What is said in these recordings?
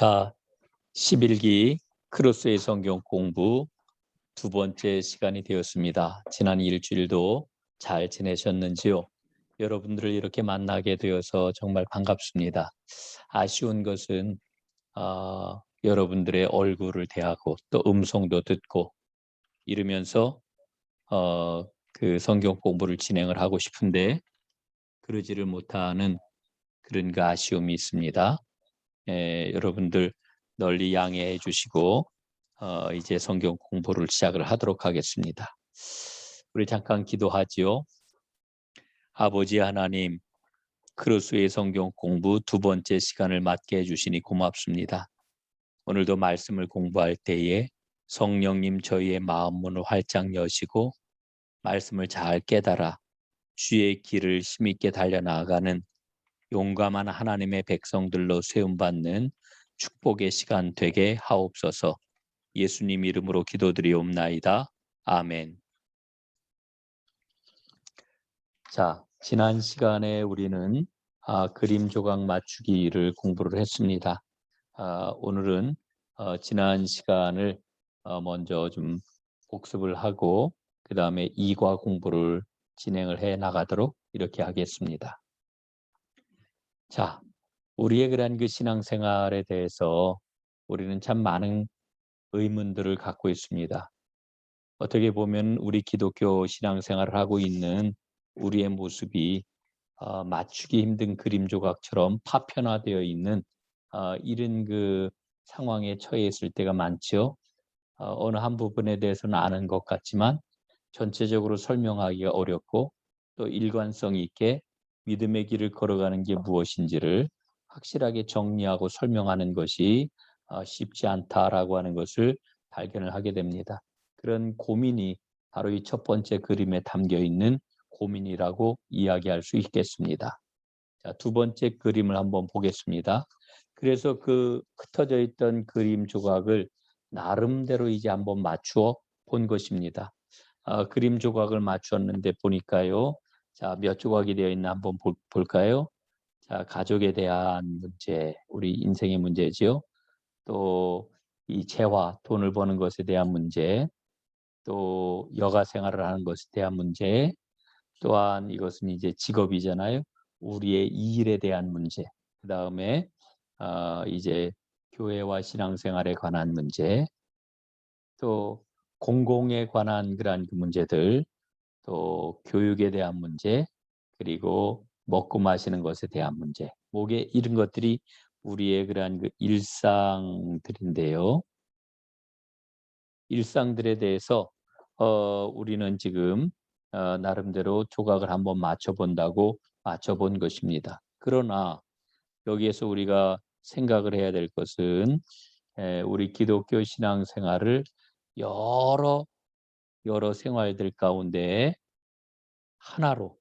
자, 11기 크로스의 성경 공부 두 번째 시간이 되었습니다. 지난 일주일도 잘 지내셨는지요? 여러분들을 이렇게 만나게 되어서 정말 반갑습니다. 아쉬운 것은 여러분들의 얼굴을 대하고 또 음성도 듣고 이러면서 그 성경 공부를 진행을 하고 싶은데 그러지를 못하는 그런 그 아쉬움이 있습니다. 여러분들 널리 양해해 주시고 이제 성경 공부를 시작을 하도록 하겠습니다. 우리 잠깐 기도하지요. 아버지 하나님, 크로스의 성경 공부 두 번째 시간을 맡게 해주시니 고맙습니다. 오늘도 말씀을 공부할 때에 성령님 저희의 마음 문을 활짝 여시고 말씀을 잘 깨달아 주의 길을 힘있게 달려나가는 용감한 하나님의 백성들로 세움받는 축복의 시간 되게 하옵소서. 예수님 이름으로 기도드리옵나이다. 아멘. 자, 지난 시간에 우리는 그림 조각 맞추기를 공부를 했습니다. 오늘은 지난 시간을 먼저 좀 복습을 하고 그 다음에 이과 공부를 진행을 해 나가도록 이렇게 하겠습니다. 자, 우리의 그런 그 신앙생활에 대해서 우리는 참 많은 의문들을 갖고 있습니다. 어떻게 보면 우리 기독교 신앙생활을 하고 있는 우리의 모습이 맞추기 힘든 그림 조각처럼 파편화되어 있는 이런 그 상황에 처해 있을 때가 많죠. 어느 한 부분에 대해서는 아는 것 같지만 전체적으로 설명하기가 어렵고 또 일관성 있게 믿음의 길을 걸어가는 게 무엇인지를 확실하게 정리하고 설명하는 것이 쉽지 않다라고 하는 것을 발견을 하게 됩니다. 그런 고민이 바로 이 첫 번째 그림에 담겨 있는 고민이라고 이야기할 수 있겠습니다. 자, 두 번째 그림을 한번 보겠습니다. 그래서 그 흩어져 있던 그림 조각을 나름대로 이제 한번 맞추어 본 것입니다. 그림 조각을 맞추었는데 보니까요. 자, 몇 조각이 되어 있나 한번 볼까요? 자, 가족에 대한 문제, 우리 인생의 문제지요. 또 이 재화, 돈을 버는 것에 대한 문제, 또 여가 생활을 하는 것에 대한 문제, 또한 이것은 이제 직업이잖아요. 우리의 이 일에 대한 문제. 그다음에 이제 교회와 신앙생활에 관한 문제, 또 공공에 관한 그러한 그 문제들, 또 교육에 대한 문제, 그리고 먹고 마시는 것에 대한 문제. 뭐게 이런 것들이 우리의 그러한 그 일상들인데요. 일상들에 대해서 우리는 지금 나름대로 조각을 한번 맞춰본다고 맞춰본 것입니다. 그러나 여기에서 우리가 생각을 해야 될 것은 우리 기독교 신앙생활을 여러 생활들 가운데 하나로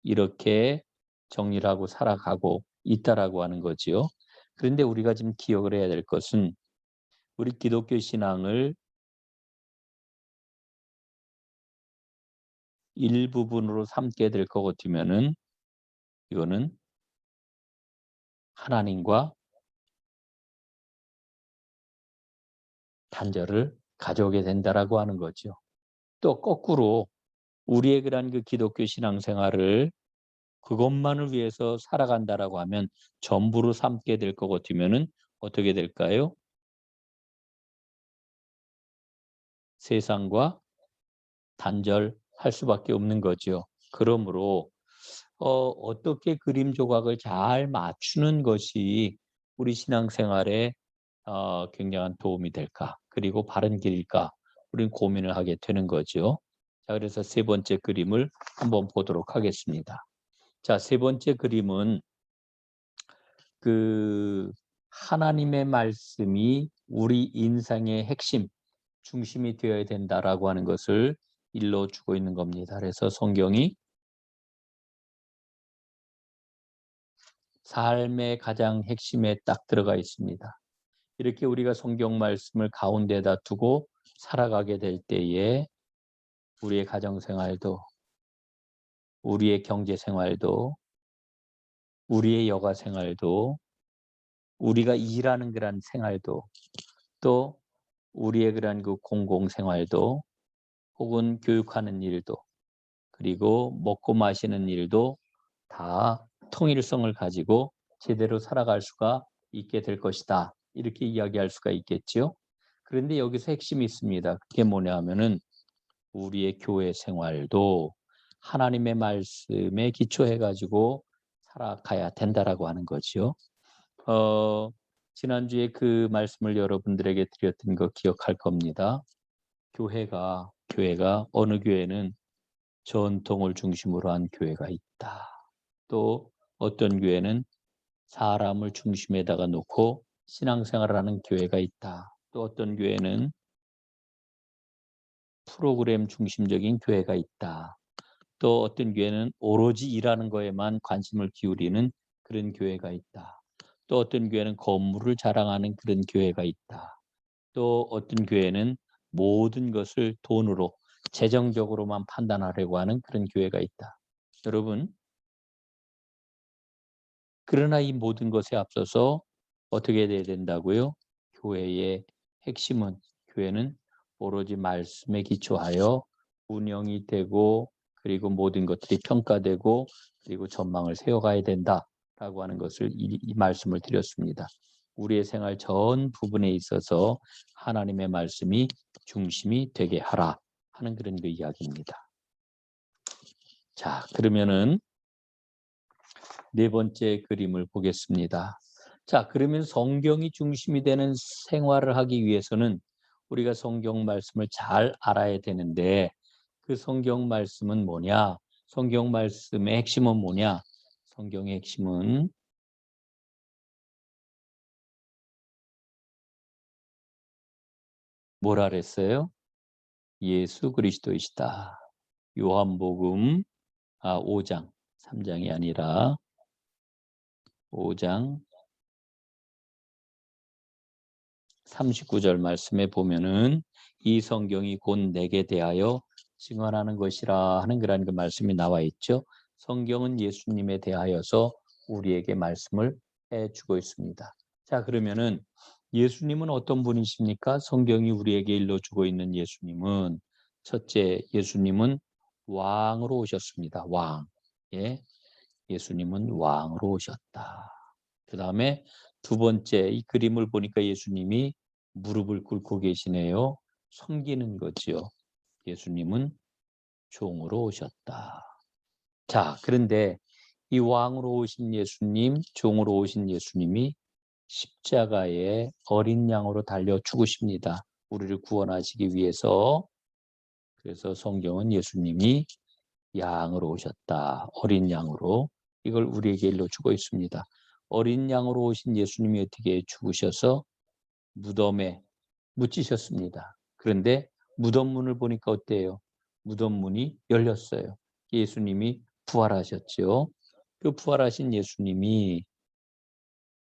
이렇게 정리를 하고 살아가고 있다라고 하는 거지요. 그런데 우리가 지금 기억을 해야 될 것은 우리 기독교 신앙을 일부분으로 삼게 될 것 같으면은 이거는 하나님과 단절을 가져오게 된다라고 하는 거죠. 또 거꾸로 우리의 그런 그 기독교 신앙생활을 그것만을 위해서 살아간다라고 하면 전부로 삼게 될 것 같으면은 어떻게 될까요? 세상과 단절할 수밖에 없는 거죠. 그러므로 어떻게 그림 조각을 잘 맞추는 것이 우리 신앙생활에 굉장한 도움이 될까? 그리고 바른 길일까? 우리는 고민을 하게 되는 거죠. 자, 그래서 세 번째 그림을 한번 보도록 하겠습니다. 자, 세 번째 그림은 그 하나님의 말씀이 우리 인생의 핵심, 중심이 되어야 된다라고 하는 것을 일러주고 있는 겁니다. 그래서 성경이 삶의 가장 핵심에 딱 들어가 있습니다. 이렇게 우리가 성경 말씀을 가운데다 두고 살아가게 될 때에 우리의 가정생활도, 우리의 경제생활도, 우리의 여가생활도, 우리가 일하는 그런 생활도 또 우리의 그런 그 공공생활도 혹은 교육하는 일도 그리고 먹고 마시는 일도 다 통일성을 가지고 제대로 살아갈 수가 있게 될 것이다. 이렇게 이야기할 수가 있겠지요. 그런데 여기서 핵심이 있습니다. 그게 뭐냐 하면은 우리의 교회 생활도 하나님의 말씀에 기초해 가지고 살아가야 된다라고 하는 거지요. 어, 지난주에 그 말씀을 여러분들에게 드렸던 거 기억할 겁니다. 교회가 어느 교회는 전통을 중심으로 한 교회가 있다. 또 어떤 교회는 사람을 중심에다가 놓고 신앙생활을 하는 교회가 있다. 또 어떤 교회는 프로그램 중심적인 교회가 있다. 또 어떤 교회는 오로지 일하는 거에만 관심을 기울이는 그런 교회가 있다. 또 어떤 교회는 건물을 자랑하는 그런 교회가 있다. 또 어떤 교회는 모든 것을 돈으로 재정적으로만 판단하려고 하는 그런 교회가 있다. 여러분, 그러나 이 모든 것에 앞서서 어떻게 돼야 된다고요? 교회의 핵심은 교회는 오로지 말씀에 기초하여 운영이 되고 그리고 모든 것들이 평가되고 그리고 전망을 세워가야 된다라고 하는 것을 이 말씀을 드렸습니다. 우리의 생활 전 부분에 있어서 하나님의 말씀이 중심이 되게 하라 하는 그런 그 이야기입니다. 자, 그러면은 네 번째 그림을 보겠습니다. 자, 그러면 성경이 중심이 되는 생활을 하기 위해서는 우리가 성경 말씀을 잘 알아야 되는데 그 성경 말씀은 뭐냐? 성경 말씀의 핵심은 뭐냐? 성경의 핵심은 뭐라 그랬어요? 예수 그리스도이시다. 요한복음 5장, 3장이 아니라 5장 39절 말씀에 보면은 이 성경이 곧 내게 대하여 증언하는 것이라 하는 그런 그 말씀이 나와 있죠. 성경은 예수님에 대하여서 우리에게 말씀을 해주고 있습니다. 자, 그러면은 예수님은 어떤 분이십니까? 성경이 우리에게 일러주고 있는 예수님은 첫째, 예수님은 왕으로 오셨습니다. 왕. 예, 예수님은 왕으로 오셨다. 그 다음에 두 번째, 이 그림을 보니까 예수님이 무릎을 꿇고 계시네요. 섬기는 거지요. 예수님은 종으로 오셨다. 자, 그런데 이 왕으로 오신 예수님, 종으로 오신 예수님이 십자가에 어린 양으로 달려 죽으십니다. 우리를 구원하시기 위해서. 그래서 성경은 예수님이 양으로 오셨다. 어린 양으로. 이걸 우리에게 일러주고 있습니다. 어린 양으로 오신 예수님이 어떻게 죽으셔서 무덤에 묻히셨습니다. 그런데 무덤 문을 보니까 어때요? 무덤 문이 열렸어요. 예수님이 부활하셨죠. 그 부활하신 예수님이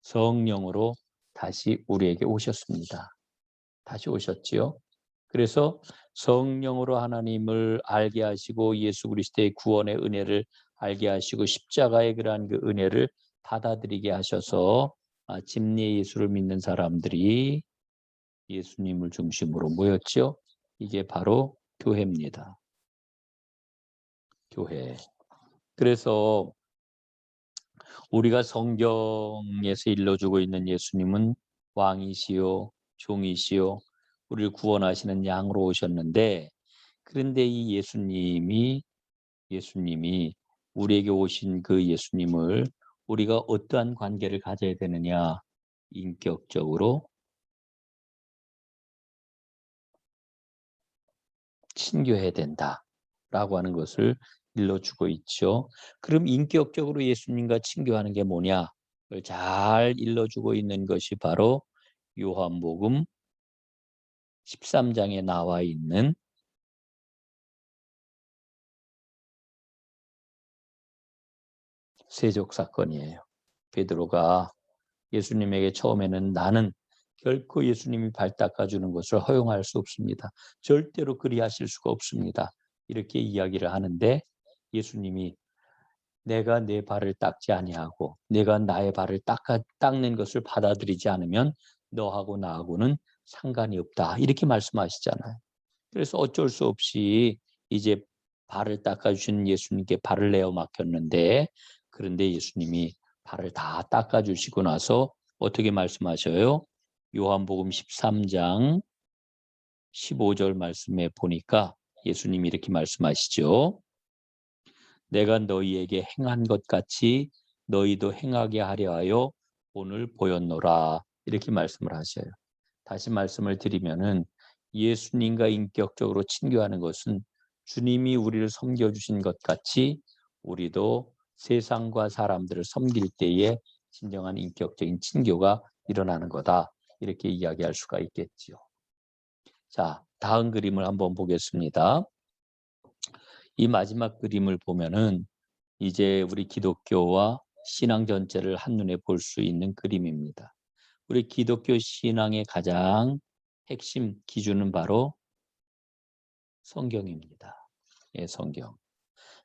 성령으로 다시 우리에게 오셨습니다. 다시 오셨지요. 그래서 성령으로 하나님을 알게 하시고 예수 그리스도의 구원의 은혜를 알게 하시고 십자가의 그러한 그 은혜를 받아들이게 하셔서 진리의 예수를 믿는 사람들이 예수님을 중심으로 모였죠. 이게 바로 교회입니다. 교회. 그래서 우리가 성경에서 일러주고 있는 예수님은 왕이시요 종이시요 우리를 구원하시는 양으로 오셨는데 그런데 이 예수님이 우리에게 오신 그 예수님을 우리가 어떠한 관계를 가져야 되느냐? 인격적으로 친교해야 된다라고 하는 것을 일러주고 있죠. 그럼 인격적으로 예수님과 친교하는 게 뭐냐? 그걸 잘 일러주고 있는 것이 바로 요한복음 13장에 나와 있는 세족 사건이에요. 베드로가 예수님에게 처음에는 나는 결코 예수님이 발 닦아주는 것을 허용할 수 없습니다. 절대로 그리하실 수가 없습니다. 이렇게 이야기를 하는데 예수님이 내가 내 발을 닦지 아니하고 내가 나의 발을 닦는 것을 받아들이지 않으면 너하고 나하고는 상관이 없다. 이렇게 말씀하시잖아요. 그래서 어쩔 수 없이 이제 발을 닦아주시는 예수님께 발을 내어 맡겼는데, 그런데 예수님이 발을 다 닦아주시고 나서 어떻게 말씀하셔요? 요한복음 13장 15절 말씀에 보니까 예수님이 이렇게 말씀하시죠. 내가 너희에게 행한 것 같이 너희도 행하게 하려 하여 오늘 보였노라. 이렇게 말씀을 하셔요. 다시 말씀을 드리면은 예수님과 인격적으로 친교하는 것은 주님이 우리를 섬겨주신 것 같이 우리도 세상과 사람들을 섬길 때에 진정한 인격적인 친교가 일어나는 거다. 이렇게 이야기할 수가 있겠지요. 자, 다음 그림을 한번 보겠습니다. 이 마지막 그림을 보면은 이제 우리 기독교와 신앙 전체를 한눈에 볼 수 있는 그림입니다. 우리 기독교 신앙의 가장 핵심 기준은 바로 성경입니다. 예, 성경.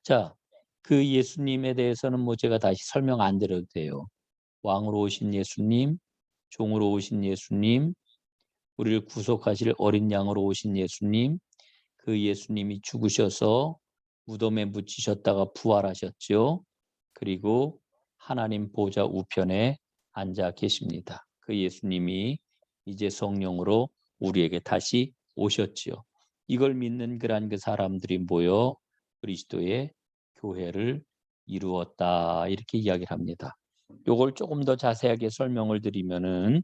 자, 그 예수님에 대해서는 뭐 제가 다시 설명 안 드려도 돼요. 왕으로 오신 예수님, 종으로 오신 예수님, 우리를 구속하실 어린 양으로 오신 예수님, 그 예수님이 죽으셔서 무덤에 묻히셨다가 부활하셨죠. 그리고 하나님 보좌 우편에 앉아 계십니다. 그 예수님이 이제 성령으로 우리에게 다시 오셨지요. 이걸 믿는 그 사람들이 모여 그리스도의 교회를 이루었다. 이렇게 이야기를 합니다. 요걸 조금 더 자세하게 설명을 드리면은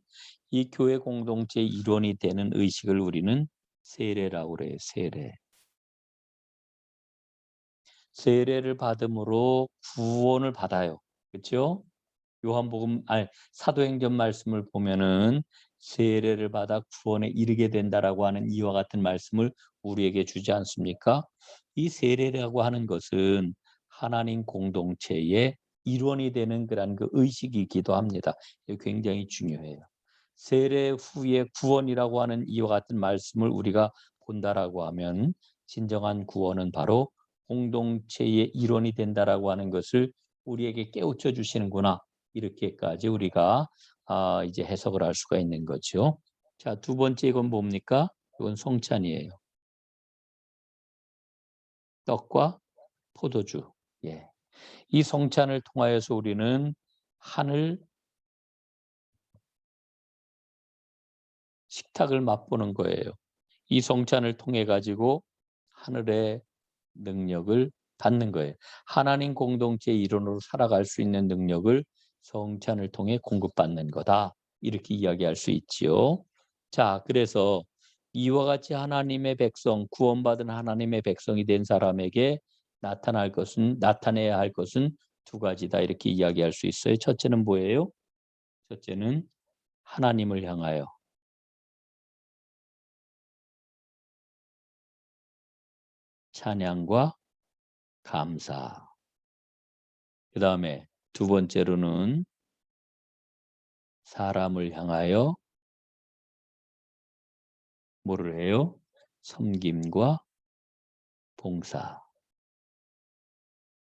이 교회 공동체의 일원이 되는 의식을 우리는 세례라고 그래요. 세례. 세례를 받음으로 구원을 받아요. 그렇죠? 요한복음 사도행전 말씀을 보면은 세례를 받아 구원에 이르게 된다라고 하는 이와 같은 말씀을 우리에게 주지 않습니까? 이 세례라고 하는 것은 하나님 공동체의 일원이 되는 그 의식이기도 합니다. 이게 굉장히 중요해요. 세례 후에 구원이라고 하는 이와 같은 말씀을 우리가 본다라고 하면 진정한 구원은 바로 공동체의 일원이 된다라고 하는 것을 우리에게 깨우쳐 주시는구나. 이렇게까지 우리가 이제 해석을 할 수가 있는 거죠. 자, 두 번째 이건 뭡니까? 이건 성찬이에요. 떡과 포도주. 예. 이 성찬을 통하여서 우리는 하늘 식탁을 맛보는 거예요. 이 성찬을 통해 가지고 하늘의 능력을 받는 거예요. 하나님 공동체의 일원으로 살아갈 수 있는 능력을 성찬을 통해 공급받는 거다. 이렇게 이야기할 수 있지요. 자, 그래서 이와 같이 하나님의 백성, 구원받은 하나님의 백성이 된 사람에게 나타내야 할 것은 두 가지다. 이렇게 이야기할 수 있어요. 첫째는 뭐예요? 첫째는 하나님을 향하여 찬양과 감사. 그다음에 두 번째로는 사람을 향하여 뭐를 해요? 섬김과 봉사.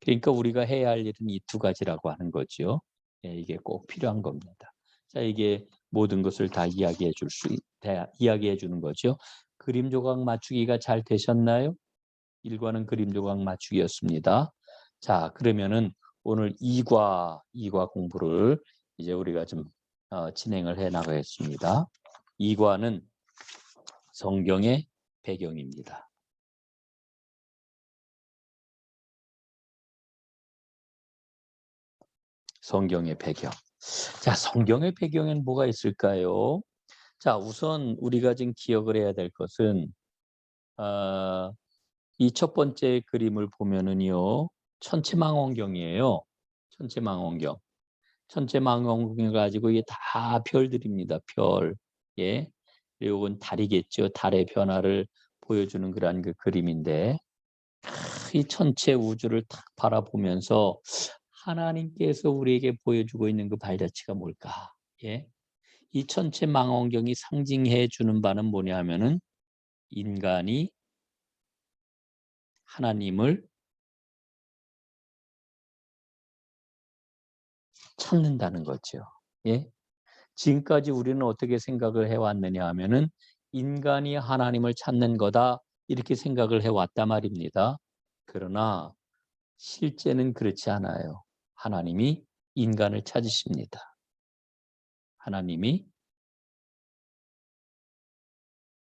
그러니까 우리가 해야 할 일은 이 두 가지라고 하는 거죠. 예, 이게 꼭 필요한 겁니다. 자, 이게 모든 것을 다 이야기해 주는 거죠. 그림 조각 맞추기가 잘 되셨나요? 1과는 그림 조각 맞추기였습니다. 자, 그러면은 오늘 2과 공부를 이제 우리가 좀 진행을 해 나가겠습니다. 2과는 성경의 배경입니다. 성경의 배경. 자, 성경의 배경에는 뭐가 있을까요? 자, 우선 우리가 지금 기억을 해야 될 것은 이 첫 번째 그림을 보면은요. 천체망원경이에요. 천체망원경. 천체망원경을 가지고 이게 다 별들입니다. 별. 예. 그리고 이건 달이겠죠. 달의 변화를 보여주는 그러한 그 그림인데 이 천체 우주를 딱 바라보면서 하나님께서 우리에게 보여주고 있는 그 발자취가 뭘까? 예. 이 천체 망원경이 상징해 주는 바는 뭐냐 하면은 인간이 하나님을 찾는다는 거죠. 예? 지금까지 우리는 어떻게 생각을 해왔느냐 하면은 인간이 하나님을 찾는 거다 이렇게 생각을 해왔단 말입니다. 그러나 실제는 그렇지 않아요. 하나님이 인간을 찾으십니다. 하나님이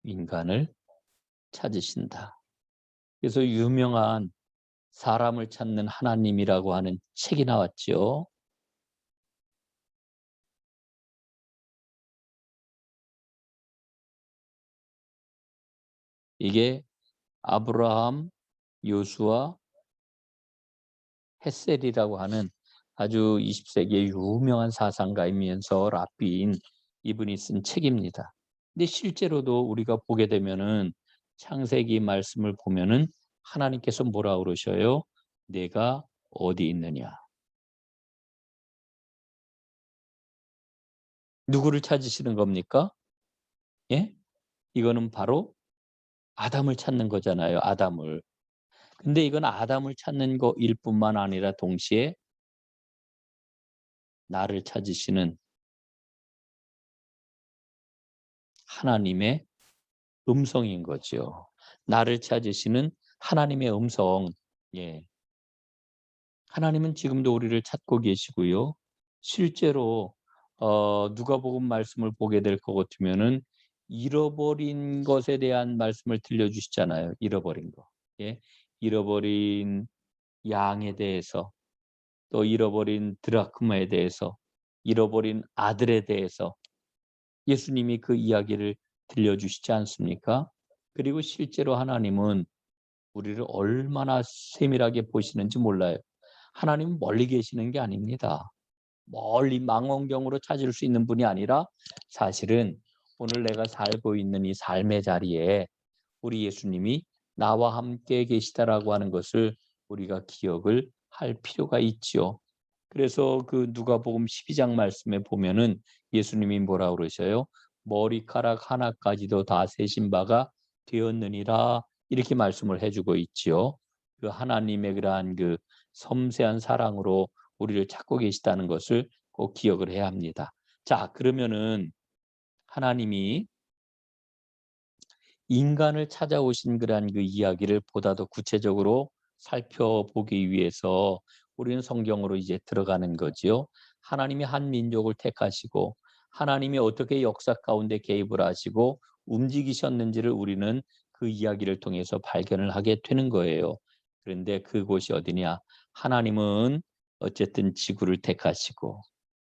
인간을 찾으신다. 그래서 유명한 사람을 찾는 하나님이라고 하는 책이 나왔죠. 이게 아브라함, 요수아, 헷셀이라고 하는 아주 20세기의 유명한 사상가이면서 랍비인 이분이 쓴 책입니다. 근데 실제로도 우리가 보게 되면은 창세기 말씀을 보면은 하나님께서 뭐라 그러셔요? 내가 어디 있느냐? 누구를 찾으시는 겁니까? 예? 이거는 바로 아담을 찾는 거잖아요. 아담을. 근데 이건 아담을 찾는 거일 뿐만 아니라 동시에 나를 찾으시는 하나님의 음성인 거죠. 나를 찾으시는 하나님의 음성. 예. 하나님은 지금도 우리를 찾고 계시고요. 실제로 누가복음 말씀을 보게 될 것 같으면은 잃어버린 것에 대한 말씀을 들려주시잖아요. 잃어버린 거. 예. 잃어버린 양에 대해서 또 잃어버린 드라크마에 대해서 잃어버린 아들에 대해서 예수님이 그 이야기를 들려주시지 않습니까? 그리고 실제로 하나님은 우리를 얼마나 세밀하게 보시는지 몰라요. 하나님은 멀리 계시는 게 아닙니다. 멀리 망원경으로 찾을 수 있는 분이 아니라 사실은 오늘 내가 살고 있는 이 삶의 자리에 우리 예수님이 나와 함께 계시다라고 하는 것을 우리가 기억을 할 필요가 있지요. 그래서 그 누가복음 12장 말씀에 보면은 예수님이 뭐라 그러셔요? 머리카락 하나까지도 다 세신 바가 되었느니라 이렇게 말씀을 해주고 있지요. 그 하나님의 그러한 그 섬세한 사랑으로 우리를 찾고 계시다는 것을 꼭 기억을 해야 합니다. 자, 그러면은 하나님이 인간을 찾아오신 그러한 그 이야기를 보다 더 구체적으로 살펴보기 위해서 우리는 성경으로 이제 들어가는 거지요. 하나님이 한 민족을 택하시고 하나님이 어떻게 역사 가운데 개입을 하시고 움직이셨는지를 우리는 그 이야기를 통해서 발견을 하게 되는 거예요. 그런데 그곳이 어디냐? 하나님은 어쨌든 지구를 택하시고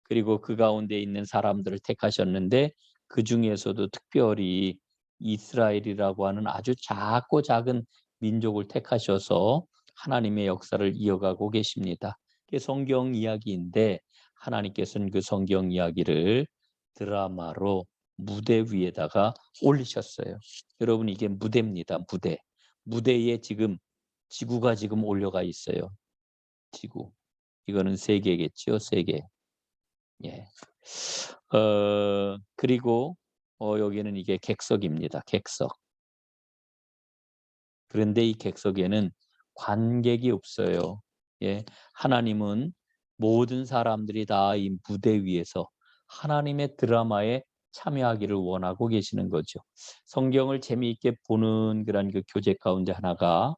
그리고 그 가운데 있는 사람들을 택하셨는데 그중에서도 특별히 이스라엘이라고 하는 아주 작고 작은 민족을 택하셔서 하나님의 역사를 이어가고 계십니다. 그게 성경 이야기인데 하나님께서는 그 성경 이야기를 드라마로 무대 위에다가 올리셨어요. 여러분 이게 무대입니다. 무대. 무대에 지금 지구가 지금 올려가 있어요. 지구. 이거는 세계겠죠. 세계. 예. 그리고 여기는 이게 객석입니다. 객석. 그런데 이 객석에는 관객이 없어요. 예. 하나님은 모든 사람들이 다 이 무대 위에서 하나님의 드라마에 참여하기를 원하고 계시는 거죠. 성경을 재미있게 보는 그런 그 교재 가운데 하나가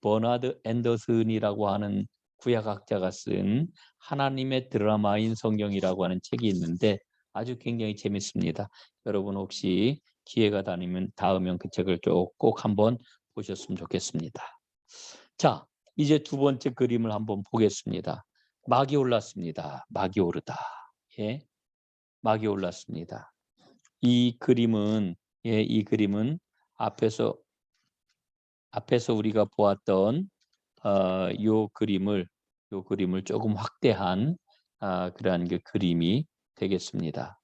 버나드 앤더슨이라고 하는 구약학자가 쓴 하나님의 드라마인 성경이라고 하는 책이 있는데 아주 굉장히 재밌습니다. 여러분 혹시 기회가 닿으면 그 책을 꼭 한번 보셨으면 좋겠습니다. 자, 이제 두 번째 그림을 한번 보겠습니다. 막이 올랐습니다. 막이 오르다. 예, 막이 올랐습니다. 이 그림은 앞에서 우리가 보았던 요 그림을 조금 확대한 그러한 그 그림이 되겠습니다.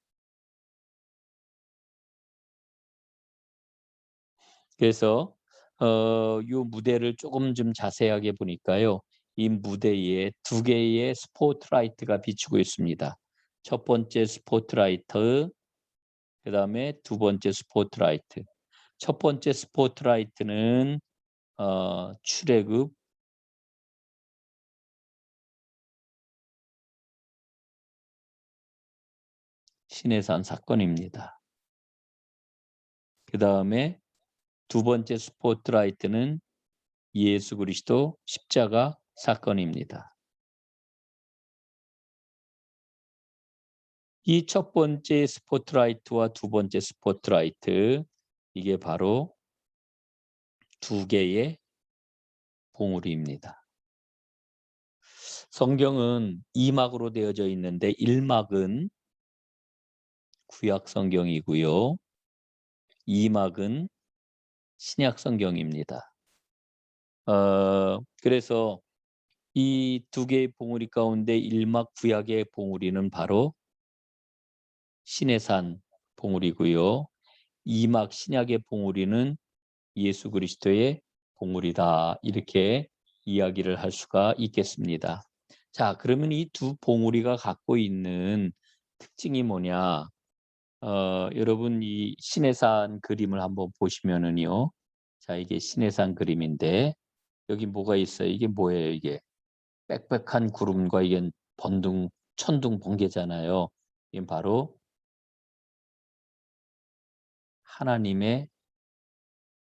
그래서 요 무대를 조금 좀 자세하게 보니까요. 이 무대에 두 개의 스포트라이트가 비추고 있습니다. 첫 번째 스포트라이트, 그다음에 두 번째 스포트라이트. 첫 번째 스포트라이트는 출애굽 시내산 사건입니다. 그 다음에 두 번째 스포트라이트는 예수 그리스도 십자가 사건입니다. 이 첫 번째 스포트라이트와 두 번째 스포트라이트, 이게 바로 두 개의 봉우리입니다. 성경은 2막으로 되어져 있는데 1막은 구약 성경이고요. 2막은 신약 성경입니다. 그래서 이 두 개의 봉우리 가운데 1막 구약의 봉우리는 바로 시내산 봉우리고요. 2막 신약의 봉우리는 예수 그리스도의 봉우리다. 이렇게 이야기를 할 수가 있겠습니다. 자, 그러면 이 두 봉우리가 갖고 있는 특징이 뭐냐? 여러분 이 시내산 그림을 한번 보시면은요. 자, 이게 시내산 그림인데 여기 뭐가 있어요? 이게 뭐예요? 이게 빽빽한 구름과 이게 번둥 천둥 번개잖아요. 이게 바로 하나님의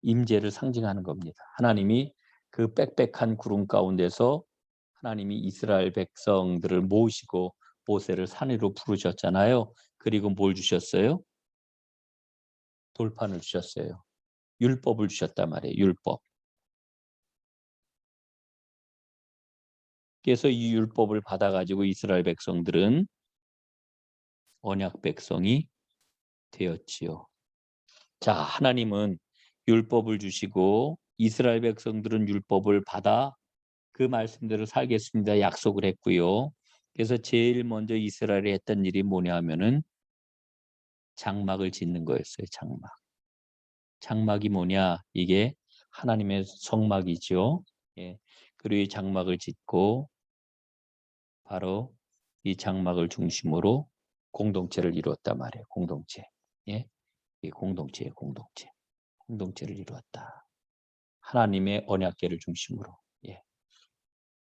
임재를 상징하는 겁니다. 하나님이 그 빽빽한 구름 가운데서 하나님이 이스라엘 백성들을 모시고 모세를 산 위로 부르셨잖아요. 그리고 뭘 주셨어요? 돌판을 주셨어요. 율법을 주셨단 말이에요. 율법. 그래서 이 율법을 받아가지고 이스라엘 백성들은 언약 백성이 되었지요. 자, 하나님은 율법을 주시고 이스라엘 백성들은 율법을 받아 그 말씀대로 살겠습니다. 약속을 했고요. 그래서 제일 먼저 이스라엘이 했던 일이 뭐냐 하면은 장막을 짓는 거였어요. 장막. 장막이 뭐냐? 이게 하나님의 성막이죠. 예. 그리고 이 장막을 짓고 바로 이 장막을 중심으로 공동체를 이루었단 말이에요. 공동체. 예. 이 공동체예요. 공동체. 공동체를 이루었다. 하나님의 언약궤를 중심으로. 예.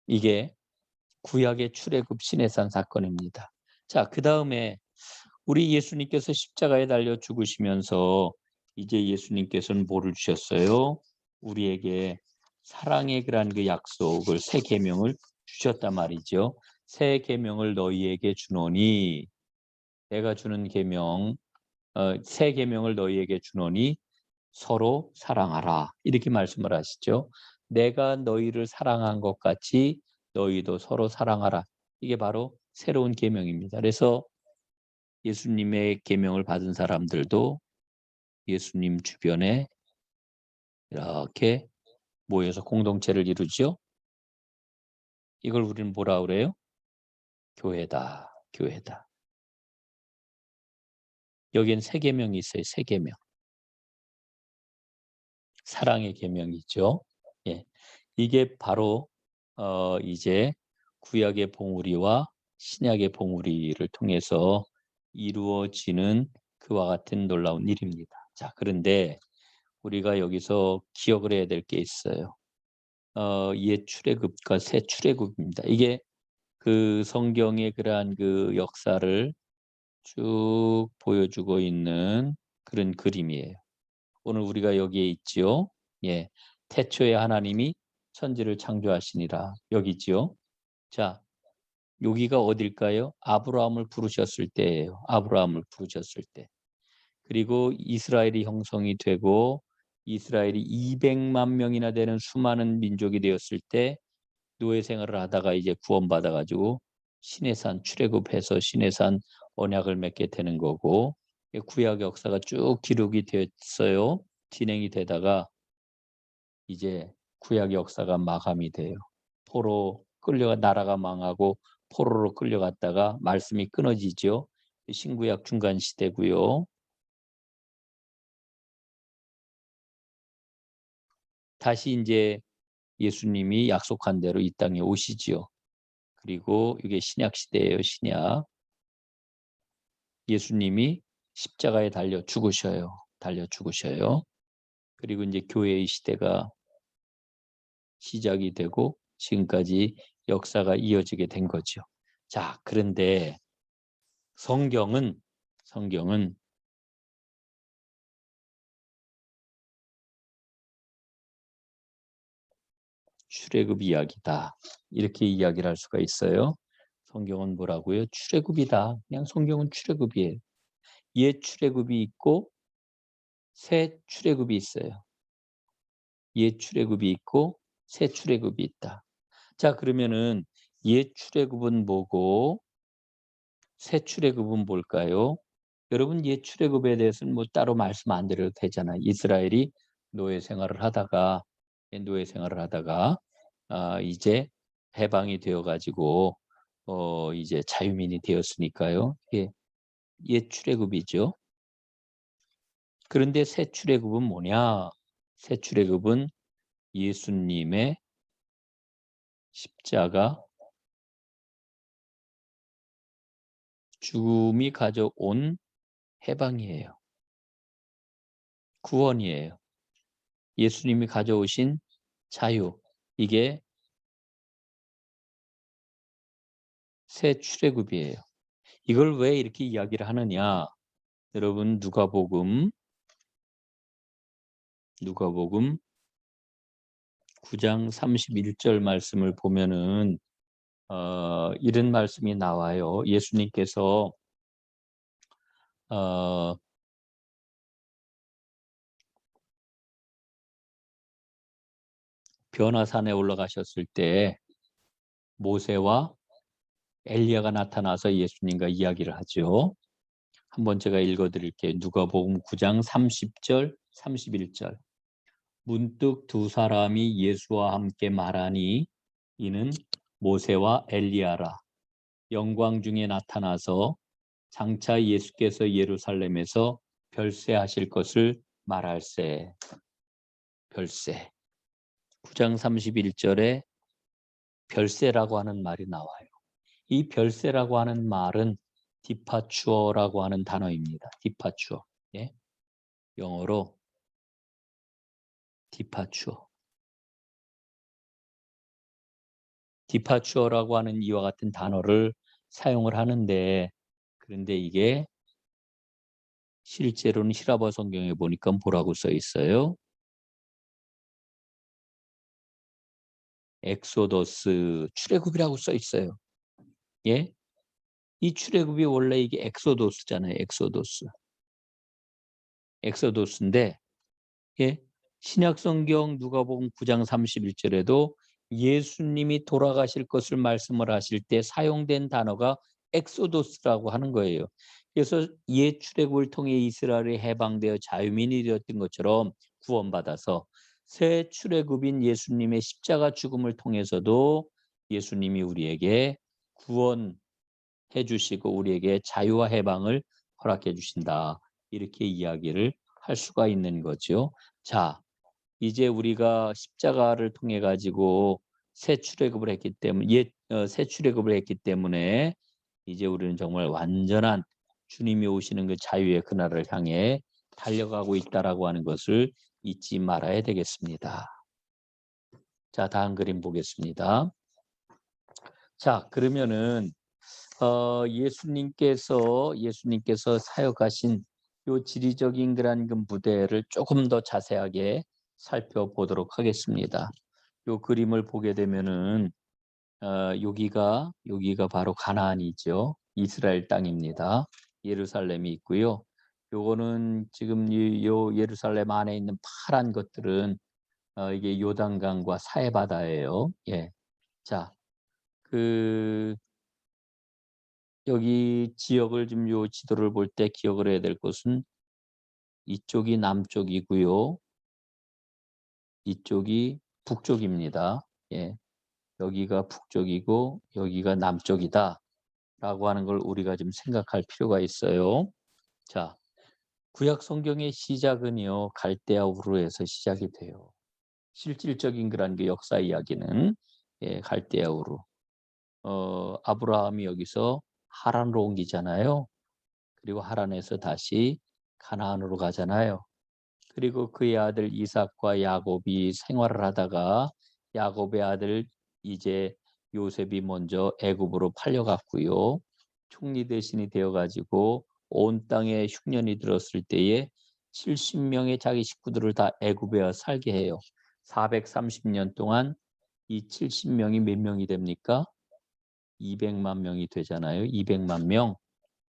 이게 구약의 출애굽 시내산 사건입니다. 자, 그다음에 우리 예수님께서 십자가에 달려 죽으시면서 이제 예수님께서는 뭐를 주셨어요? 우리에게 사랑의 그 약속을 새 계명을 주셨단 말이죠. 새 계명을 너희에게 주노니 내가 주는 계명 새 계명을 너희에게 주노니 서로 사랑하라. 이렇게 말씀을 하시죠. 내가 너희를 사랑한 것 같이 너희도 서로 사랑하라. 이게 바로 새로운 계명입니다. 그래서 예수님의 계명을 받은 사람들도 예수님 주변에 이렇게 모여서 공동체를 이루죠. 이걸 우리는 뭐라 그래요? 교회다. 교회다. 여기엔 세 계명이 있어요. 세 계명. 사랑의 계명이죠. 예. 이게 바로 이제 구약의 봉우리와 신약의 봉우리를 통해서 이루어지는 그와 같은 놀라운 일입니다. 자, 그런데 우리가 여기서 기억을 해야 될 게 있어요. 옛 출애굽과 새 출애굽입니다. 이게 그 성경의 그러한 그 역사를 쭉 보여주고 있는 그런 그림이에요. 오늘 우리가 여기에 있지요. 예. 태초에 하나님이 천지를 창조하시니라. 여기 있지요. 자, 여기가 어딜까요? 아브라함을 부르셨을 때예요. 아브라함을 부르셨을 때. 그리고 이스라엘이 형성이 되고 이스라엘이 200만 명이나 되는 수많은 민족이 되었을 때 노예 생활을 하다가 이제 구원받아 가지고 시내산 출애굽해서 시내산 언약을 맺게 되는 거고 구약 역사가 쭉 기록이 됐어요. 진행이 되다가 이제 구약 역사가 마감이 돼요. 포로 끌려가 나라가 망하고 포로로 끌려갔다가 말씀이 끊어지죠. 신구약 중간 시대고요. 다시 이제 예수님이 약속한 대로 이 땅에 오시지요. 그리고 이게 신약 시대예요. 신약. 예수님이 십자가에 달려 죽으셔요. 달려 죽으셔요. 그리고 이제 교회의 시대가 시작이 되고 지금까지 역사가 이어지게 된 거죠. 자, 그런데 성경은 성경은 출애굽 이야기다. 이렇게 이야기를 할 수가 있어요. 성경은 뭐라고요? 출애굽이다. 그냥 성경은 출애굽이에요. 옛 출애굽이 있고 새 출애굽이 있어요. 옛 출애굽이 있고 새 출애굽이 있다. 자, 그러면은 옛 출애굽은 뭐고 새 출애굽은 뭘까요? 여러분, 옛 출애굽에 대해서는 뭐 따로 말씀 안 드려도 되잖아요. 이스라엘이 노예 생활을 하다가 이제 해방이 되어 가지고 이제 자유민이 되었으니까요. 이게 옛 출애굽이죠. 그런데 새 출애굽은 뭐냐? 새 출애굽은 예수님의 십자가 죽음이 가져온 해방이에요. 구원이에요. 예수님이 가져오신 자유. 이게 새 출애굽이에요. 이걸 왜 이렇게 이야기를 하느냐? 여러분, 누가복음 9장 31절 말씀을 보면은 이런 말씀이 나와요. 예수님께서 어, 변화산에 올라가셨을 때 모세와 엘리야가 나타나서 예수님과 이야기를 하죠. 한번 제가 읽어드릴게요. 누가복음 9장 30절, 31절. 문득 두 사람이 예수와 함께 말하니 이는 모세와 엘리야라. 영광 중에 나타나서 장차 예수께서 예루살렘에서 별세하실 것을 말할세. 별세. 9장 31절에 별세라고 하는 말이 나와요. 이 별세라고 하는 말은 디파추어라고 하는 단어입니다. 디파추어. 예? 영어로 디파추어. 디파추어라고 하는 이와 같은 단어를 사용을 하는데 그런데 이게 실제로는 히라버 성경에 보니까 뭐라고 써 있어요? 엑소더스 출애굽이라고 써 있어요. 예? 이 출애굽이 원래 이게 엑소도스잖아요. 엑소도스. 엑소도스인데 예? 신약 성경 누가복음 9장 31절에도 예수님이 돌아가실 것을 말씀을 하실 때 사용된 단어가 엑소도스라고 하는 거예요. 그래서 옛 출애굽을 통해 이스라엘이 해방되어 자유민이 되었던 것처럼 구원받아서 새 출애굽인 예수님의 십자가 죽음을 통해서도 예수님이 우리에게 구원해 주시고 우리에게 자유와 해방을 허락해 주신다. 이렇게 이야기를 할 수가 있는 거죠. 자, 이제 우리가 십자가를 통해 가지고 새 출애굽을 했기 때문에 새 출애굽을 했기 때문에 이제 우리는 정말 완전한 주님이 오시는 그 자유의 그날을 향해 달려가고 있다라고 하는 것을 잊지 말아야 되겠습니다. 자, 다음 그림 보겠습니다. 자, 그러면은 예수님께서 사역하신 요 지리적인 그런 그 무대를 조금 더 자세하게 살펴보도록 하겠습니다. 요 그림을 보게 되면은 여기가 바로 가나안이죠. 이스라엘 땅입니다. 예루살렘이 있고요. 요거는 지금 요 예루살렘 안에 있는 파란 것들은 이게 요단강과 사해바다예요. 예. 자, 그 여기 지역을 지금 요 지도를 볼 때 기억을 해야 될 것은 이쪽이 남쪽이고요. 이쪽이 북쪽입니다. 예. 여기가 북쪽이고 여기가 남쪽이다 라고 하는 걸 우리가 좀 생각할 필요가 있어요. 자, 구약 성경의 시작은요. 갈대아 우르에서 시작이 돼요. 실질적인 그런 그 역사 이야기는 갈대아 우르. 아브라함이 여기서 하란으로 옮기잖아요. 그리고 하란에서 다시 가나안으로 가잖아요. 그리고 그의 아들 이삭과 야곱이 생활을 하다가 야곱의 아들 이제 요셉이 먼저 애굽으로 팔려갔고요. 총리 대신이 되어가지고 온 땅에 흉년이 들었을 때에 70명의 자기 식구들을 다 애굽에 와 살게 해요. 430년 동안 이 70명이 몇 명이 됩니까? 200만 명이 되잖아요. 200만 명.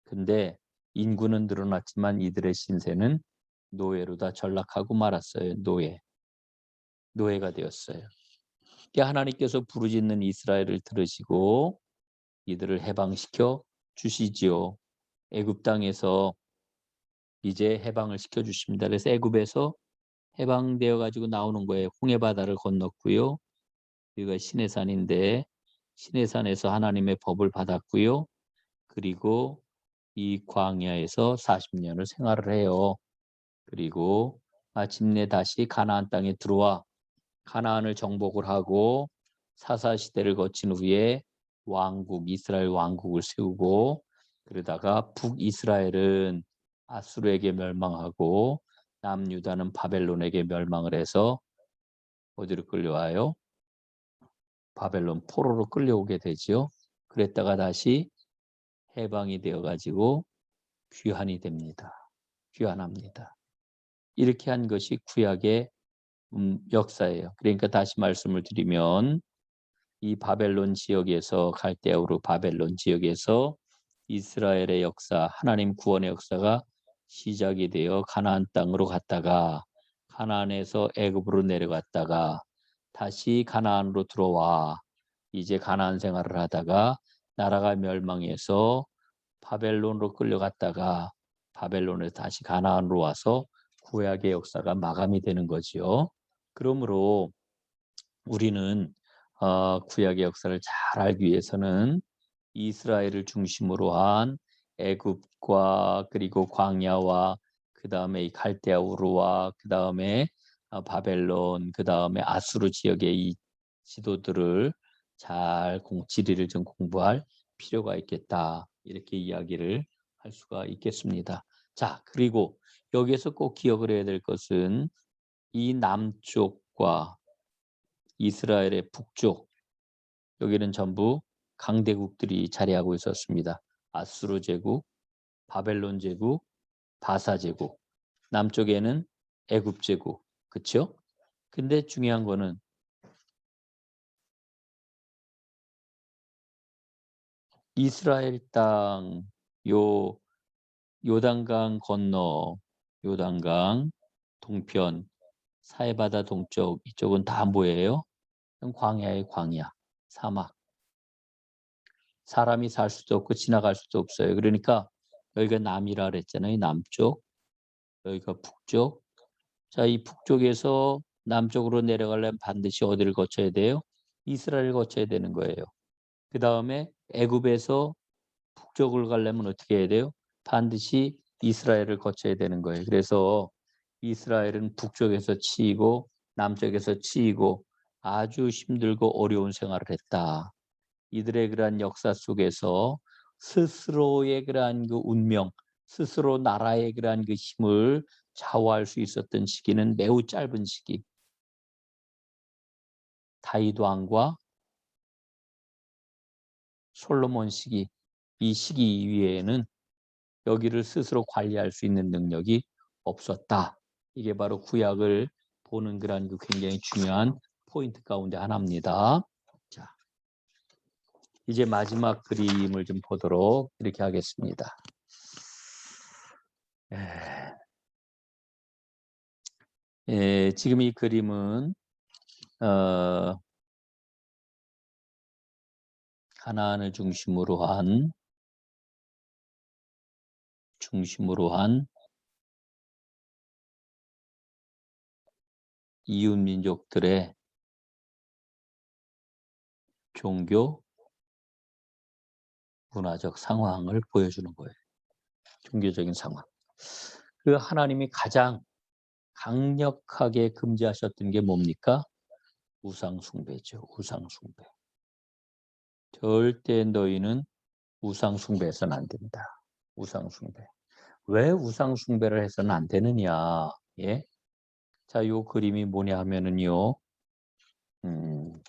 근데 인구는 늘어났지만 이들의 신세는 노예로 다 전락하고 말았어요. 노예가 되었어요. 하나님께서 부르짖는 이스라엘을 들으시고 이들을 해방시켜 주시지요. 애굽 땅에서 이제 해방을 시켜 주십니다. 그래서 애굽에서 해방되어 가지고 나오는 거예요. 홍해 바다를 건넜고요. 여기가 시내산인데 시내산에서 하나님의 법을 받았고요. 그리고 이 광야에서 40년을 생활을 해요. 그리고 마침내 다시 가나안 땅에 들어와 가나안을 정복을 하고 사사시대를 거친 후에 이스라엘 왕국을 세우고 그러다가 북이스라엘은 아수르에게 멸망하고 남유다는 바벨론에게 멸망을 해서 어디로 끌려와요? 바벨론 포로로 끌려오게 되지요. 그랬다가 다시 해방이 되어가지고 귀환이 됩니다. 귀환합니다. 이렇게 한 것이 구약의 역사예요. 그러니까 다시 말씀을 드리면 이 바벨론 지역에서 갈대아우르 바벨론 지역에서 이스라엘의 역사, 하나님 구원의 역사가 시작이 되어 가나안 땅으로 갔다가 가나안에서 애굽으로 내려갔다가 다시 가나안으로 들어와 이제 가나안 생활을 하다가 나라가 멸망해서 바벨론으로 끌려갔다가 바벨론에서 다시 가나안으로 와서 구약의 역사가 마감이 되는 거지요. 그러므로 우리는 구약의 역사를 잘 알기 위해서는 이스라엘을 중심으로 한 애굽과 그리고 광야와 그 다음에 이 갈대아 우르와 그 다음에 바벨론 그 다음에 아수르 지역의 이 지도들을 지리를 좀 공부할 필요가 있겠다. 이렇게 이야기를 할 수가 있겠습니다. 자, 그리고 여기에서 꼭 기억을 해야 될 것은 이 남쪽과 이스라엘의 북쪽 여기는 전부 강대국들이 자리하고 있었습니다. 아수르 제국, 바벨론 제국, 바사 제국. 남쪽에는 애굽 제국. 그렇죠? 근데 중요한 거는 이스라엘 땅 요 요단강 건너 요단강 동편 사해바다 동쪽 이쪽은 다 뭐예요? 광야의 광야, 사막. 사람이 살 수도 없고 지나갈 수도 없어요. 그러니까 여기가 남이라 그랬잖아요. 남쪽. 여기가 북쪽. 자, 이 북쪽에서 남쪽으로 내려가려면 반드시 어디를 거쳐야 돼요? 이스라엘을 거쳐야 되는 거예요. 그 다음에 애굽에서 북쪽을 가려면 어떻게 해야 돼요? 반드시 이스라엘을 거쳐야 되는 거예요. 그래서 이스라엘은 북쪽에서 치이고 남쪽에서 치이고 아주 힘들고 어려운 생활을 했다. 이들의 그러한 역사 속에서 스스로의 그러한 그 운명, 스스로 나라의 그러한 그 힘을 좌우할 수 있었던 시기는 매우 짧은 시기. 다윗 왕과 솔로몬 시기, 이 시기 이외에는 여기를 스스로 관리할 수 있는 능력이 없었다. 이게 바로 구약을 보는 그러한 그 굉장히 중요한 포인트 가운데 하나입니다. 자, 이제 마지막 그림을 좀 보도록 이렇게 하겠습니다. 지금 이 그림은 가나안을 중심으로 한 이웃 민족들의 종교 문화적 상황을 보여주는 거예요. 종교적인 상황. 그 하나님이 가장 강력하게 금지하셨던 게 뭡니까? 우상숭배죠. 우상숭배. 절대 너희는 우상숭배해서는 안 된다. 우상숭배. 왜 우상숭배를 해서는 안 되느냐? 예? 자, 요 그림이 뭐냐 하면은요. 음,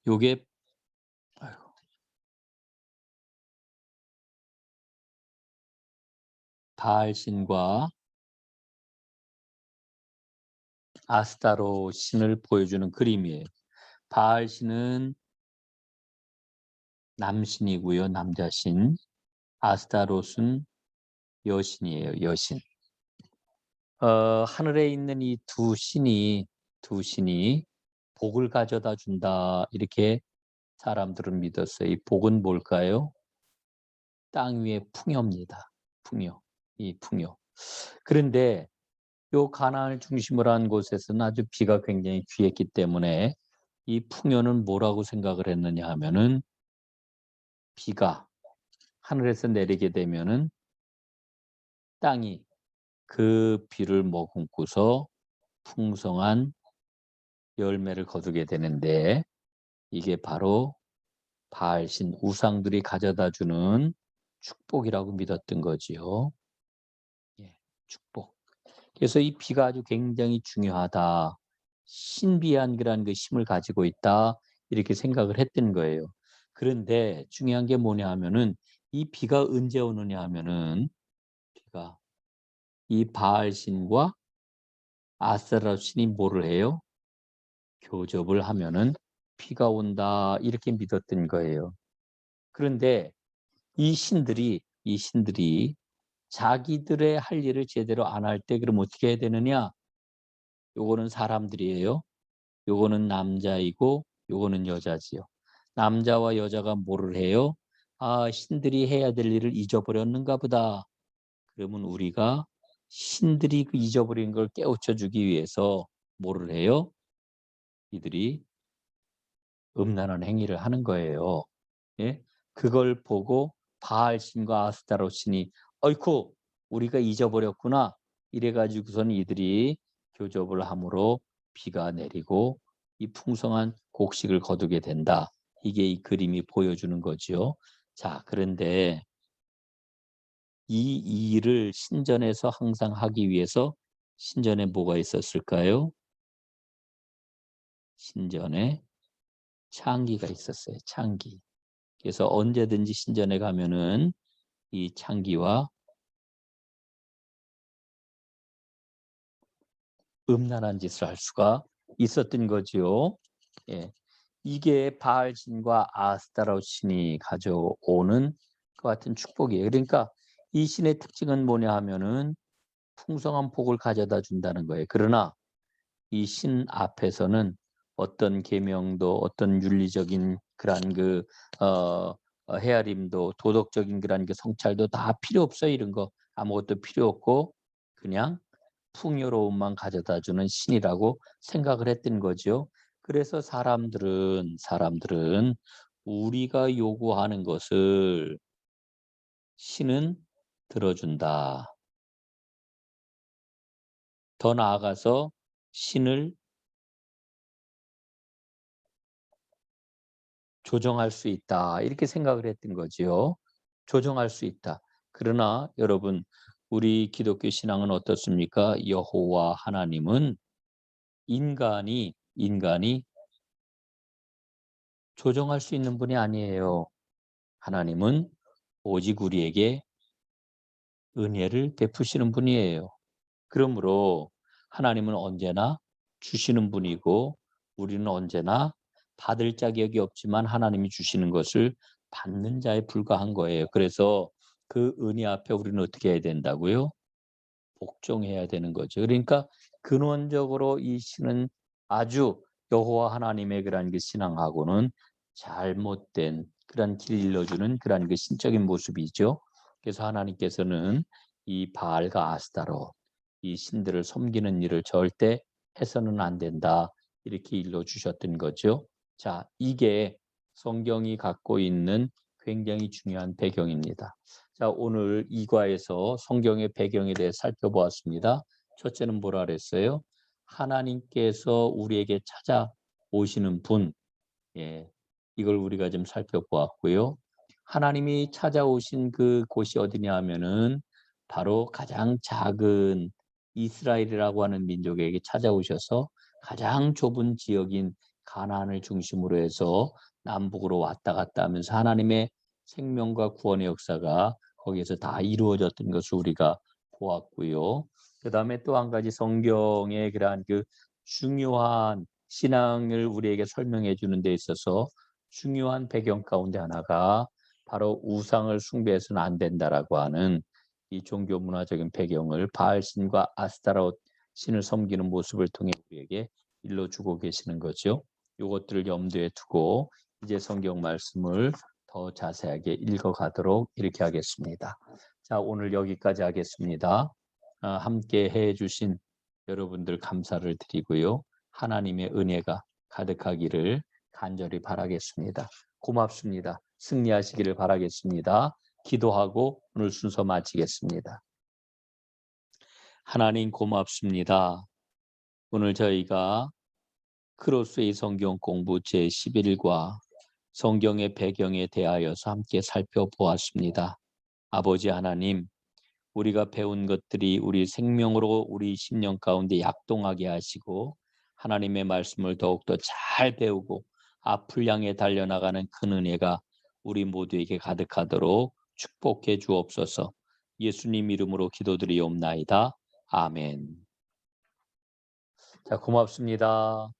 요게 바알 신과 아스타로 신을 보여주는 그림이에요. 바알 신은 남신이고요. 남자신. 아스타롯은 여신이에요. 여신. 하늘에 있는 이 두 신이 복을 가져다 준다. 이렇게 사람들은 믿었어요. 이 복은 뭘까요? 땅 위의 풍요입니다. 풍요. 이 풍요. 그런데 요 가나안을 중심으로 한 곳에서는 아주 비가 굉장히 귀했기 때문에 이 풍요는 뭐라고 생각을 했느냐 하면은 비가 하늘에서 내리게 되면은 땅이 그 비를 머금고서 풍성한 열매를 거두게 되는데 이게 바로 바알신 우상들이 가져다 주는 축복이라고 믿었던 거지요. 예, 축복. 그래서 이 비가 아주 굉장히 중요하다. 신비한 그런 그 힘을 가지고 있다. 이렇게 생각을 했던 거예요. 그런데 중요한 게 뭐냐 하면은 이 비가 언제 오느냐 하면은 비가 이 바알 신과 아세라 신이 뭐를 해요? 교접을 하면은 비가 온다. 이렇게 믿었던 거예요. 그런데 이 신들이 자기들의 할 일을 제대로 안 할 때 그럼 어떻게 해야 되느냐? 요거는 사람들이에요. 요거는 남자이고 요거는 여자지요. 남자와 여자가 뭐를 해요? 아, 신들이 해야 될 일을 잊어버렸는가 보다. 그러면 우리가 신들이 그 잊어버린 걸 깨우쳐 주기 위해서 뭐를 해요? 이들이 음란한 행위를 하는 거예요. 예? 그걸 보고 바알 신과 아스타로 신이 어이쿠 우리가 잊어버렸구나 이래 가지고선 이들이 교접을 함으로 비가 내리고 이 풍성한 곡식을 거두게 된다. 이게 이 그림이 보여주는 거지요. 자, 그런데 이 일을 신전에서 항상 하기 위해서 신전에 뭐가 있었을까요? 신전에 창기가 있었어요. 창기. 그래서 언제든지 신전에 가면은 이 창기와 음란한 짓을 할 수가 있었던 거지요. 예. 이게 바알 신과 아스타로 신이 가져오는 그 같은 축복이에요. 그러니까 이 신의 특징은 뭐냐 하면은 풍성한 복을 가져다 준다는 거예요. 그러나 이 신 앞에서는 어떤 계명도 어떤 윤리적인 그러한 그 헤아림도 도덕적인 그러한 그 성찰도 다 필요 없어요. 이런 거 아무것도 필요 없고 그냥 풍요로움만 가져다 주는 신이라고 생각을 했던 거죠. 그래서 사람들은 우리가 요구하는 것을 신은 들어준다. 더 나아가서 신을 조정할 수 있다. 이렇게 생각을 했던 거지요. 조정할 수 있다. 그러나 여러분, 우리 기독교 신앙은 어떻습니까? 여호와 하나님은 인간이 조정할 수 있는 분이 아니에요. 하나님은 오직 우리에게 은혜를 베푸시는 분이에요. 그러므로 하나님은 언제나 주시는 분이고 우리는 언제나 받을 자격이 없지만 하나님이 주시는 것을 받는 자에 불과한 거예요. 그래서 그 은혜 앞에 우리는 어떻게 해야 된다고요? 복종해야 되는 거죠. 그러니까 근원적으로 이 신은 아주 여호와 하나님의 그러한 그 신앙하고는 잘못된 그런 길 일러주는 그러한 그 신적인 모습이죠. 그래서 하나님께서는 이 바알과 아스타로 이 신들을 섬기는 일을 절대 해서는 안 된다. 이렇게 일러 주셨던 거죠. 자, 이게 성경이 갖고 있는 굉장히 중요한 배경입니다. 자, 오늘 이과에서 성경의 배경에 대해 살펴보았습니다. 첫째는 뭐라 그랬어요? 하나님께서 우리에게 찾아오시는 분, 예, 이걸 우리가 좀 살펴보았고요. 하나님이 찾아오신 그 곳이 어디냐 하면은 바로 가장 작은 이스라엘이라고 하는 민족에게 찾아오셔서 가장 좁은 지역인 가나안을 중심으로 해서 남북으로 왔다 갔다 하면서 하나님의 생명과 구원의 역사가 거기에서 다 이루어졌던 것을 우리가 보았고요. 그다음에 또 한 가지 성경의 그러한 그 중요한 신앙을 우리에게 설명해 주는 데 있어서 중요한 배경 가운데 하나가 바로 우상을 숭배해서는 안 된다라고 하는 이 종교 문화적인 배경을 바알신과 아스타롯 신을 섬기는 모습을 통해 우리에게 일러주고 계시는 거죠. 이것들을 염두에 두고 이제 성경 말씀을 더 자세하게 읽어가도록 이렇게 하겠습니다. 자, 오늘 여기까지 하겠습니다. 함께 해주신 여러분들 감사를 드리고요. 하나님의 은혜가 가득하기를 간절히 바라겠습니다. 고맙습니다. 승리하시기를 바라겠습니다. 기도하고 오늘 순서 마치겠습니다. 하나님 고맙습니다. 오늘 저희가 크로스웨이 성경 공부 제11과 성경의 배경에 대하여서 함께 살펴보았습니다. 아버지 하나님, 우리가 배운 것들이 우리 생명으로 우리 심령 가운데 약동하게 하시고 하나님의 말씀을 더욱더 잘 배우고 앞을 향해 달려나가는 큰 은혜가 우리 모두에게 가득하도록 축복해 주옵소서. 예수님 이름으로 기도드리옵나이다. 아멘. 자, 고맙습니다.